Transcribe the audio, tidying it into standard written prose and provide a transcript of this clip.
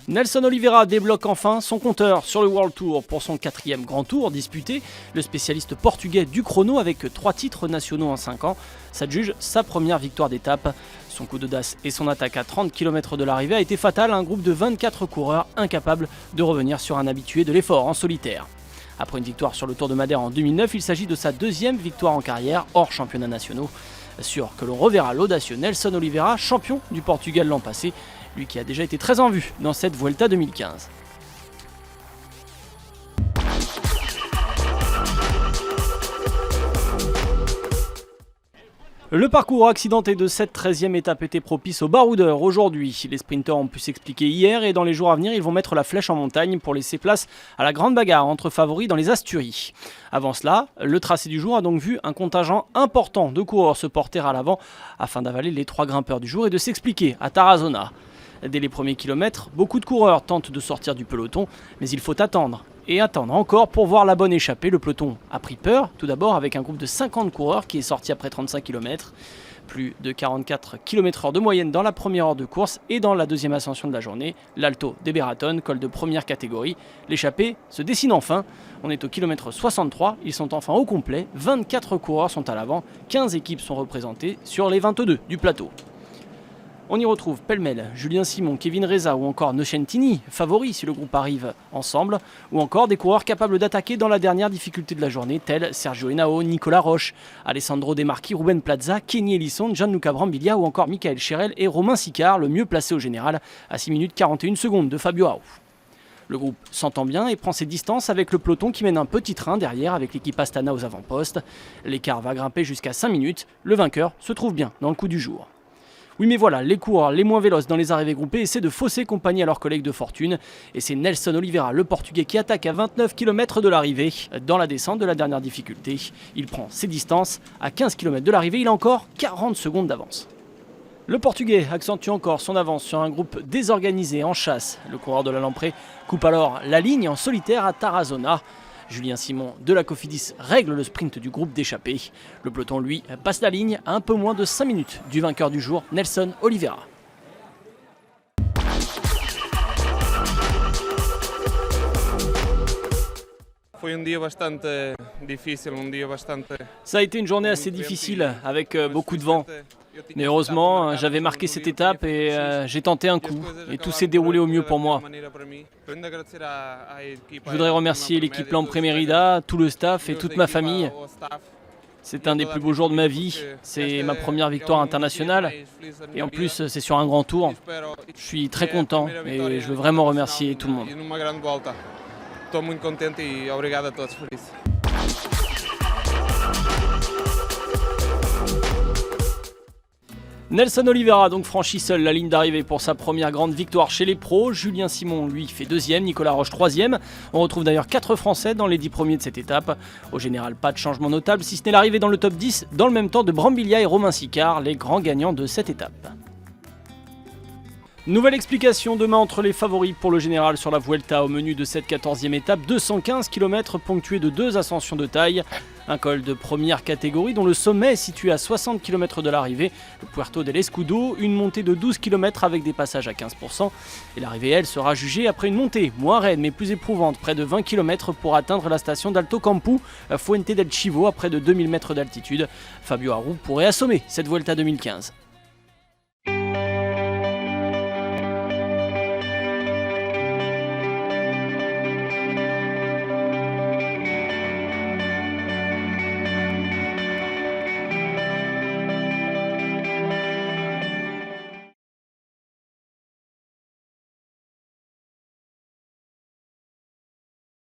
Nelson Oliveira débloque enfin son compteur sur le World Tour pour son 4e grand tour disputé. Le spécialiste portugais du chrono avec 3 titres nationaux en 5 ans s'adjuge sa première victoire d'étape. Son coup d'audace et son attaque à 30 km de l'arrivée a été fatal à un groupe de 24 coureurs incapables de revenir sur un habitué de l'effort en solitaire. Après une victoire sur le Tour de Madère en 2009, il s'agit de sa 2e victoire en carrière hors championnats nationaux. Sûr que l'on reverra l'audacieux Nelson Oliveira, champion du Portugal l'an passé, lui qui a déjà été très en vue dans cette Vuelta 2015. Le parcours accidenté de cette 13e étape était propice aux baroudeurs aujourd'hui. Les sprinteurs ont pu s'expliquer hier et dans les jours à venir, ils vont mettre la flèche en montagne pour laisser place à la grande bagarre entre favoris dans les Asturies. Avant cela, le tracé du jour a donc vu un contingent important de coureurs se porter à l'avant afin d'avaler les 3 grimpeurs du jour et de s'expliquer à Tarazona. Dès les premiers kilomètres, beaucoup de coureurs tentent de sortir du peloton, mais il faut attendre. Et attendre encore pour voir la bonne échappée. Le peloton a pris peur, tout d'abord avec un groupe de 50 coureurs qui est sorti après 35 km. Plus de 44 km/h de moyenne dans la première heure de course et dans la deuxième ascension de la journée, l'Alto des Beraton, col de première catégorie. L'échappée se dessine enfin. On est au kilomètre 63, ils sont enfin au complet. 24 coureurs sont à l'avant, 15 équipes sont représentées sur les 22 du plateau. On y retrouve pêle-mêle Julien Simon, Kevin Reza ou encore Nocentini, favoris si le groupe arrive ensemble, ou encore des coureurs capables d'attaquer dans la dernière difficulté de la journée, tels Sergio Henao, Nicolas Roche, Alessandro De Marchi, Ruben Plaza, Kenny Elissonde, Gianluca Brambilla ou encore Michael Cherel et Romain Sicard, le mieux placé au général, à 6 minutes 41 secondes de Fabio Aru. Le groupe s'entend bien et prend ses distances avec le peloton qui mène un petit train derrière avec l'équipe Astana aux avant-postes. L'écart va grimper jusqu'à 5 minutes, le vainqueur se trouve bien dans le coup du jour. Oui mais voilà, les coureurs les moins véloces dans les arrivées groupées essaient de fausser compagnie à leurs collègues de fortune. Et c'est Nelson Oliveira, le Portugais, qui attaque à 29 km de l'arrivée dans la descente de la dernière difficulté. Il prend ses distances. À 15 km de l'arrivée, il a encore 40 secondes d'avance. Le Portugais accentue encore son avance sur un groupe désorganisé en chasse. Le coureur de la Lamprey coupe alors la ligne en solitaire à Tarazona. Julien Simon de la Cofidis règle le sprint du groupe d'échappée. Le peloton, lui, passe la ligne à un peu moins de 5 minutes du vainqueur du jour, Nelson Oliveira. Ça a été une journée assez difficile avec beaucoup de vent. Mais heureusement, j'avais marqué cette étape et j'ai tenté un coup et tout s'est déroulé au mieux pour moi. Je voudrais remercier l'équipe Lamprey Merida, tout le staff et toute ma famille. C'est un des plus beaux jours de ma vie, c'est ma première victoire internationale et en plus c'est sur un grand tour. Je suis très content et je veux vraiment remercier tout le monde. Nelson Oliveira donc franchit seul la ligne d'arrivée pour sa première grande victoire chez les pros. Julien Simon lui fait 2e, Nicolas Roche 3e. On retrouve d'ailleurs 4 Français dans les 10 premiers de cette étape. Au général, pas de changement notable si ce n'est l'arrivée dans le top 10 dans le même temps de Brambilla et Romain Sicard, les grands gagnants de cette étape. Nouvelle explication demain entre les favoris pour le général sur la Vuelta. Au menu de cette 14e étape, 215 km ponctués de 2 ascensions de taille. Un col de première catégorie dont le sommet est situé à 60 km de l'arrivée, le Puerto del Escudo, une montée de 12 km avec des passages à 15%. Et l'arrivée, elle, sera jugée après une montée moins raide mais plus éprouvante, près de 20 km pour atteindre la station d'Alto Campo, Fuente del Chivo, à près de 2000 mètres d'altitude. Fabio Aru pourrait assommer cette Vuelta 2015.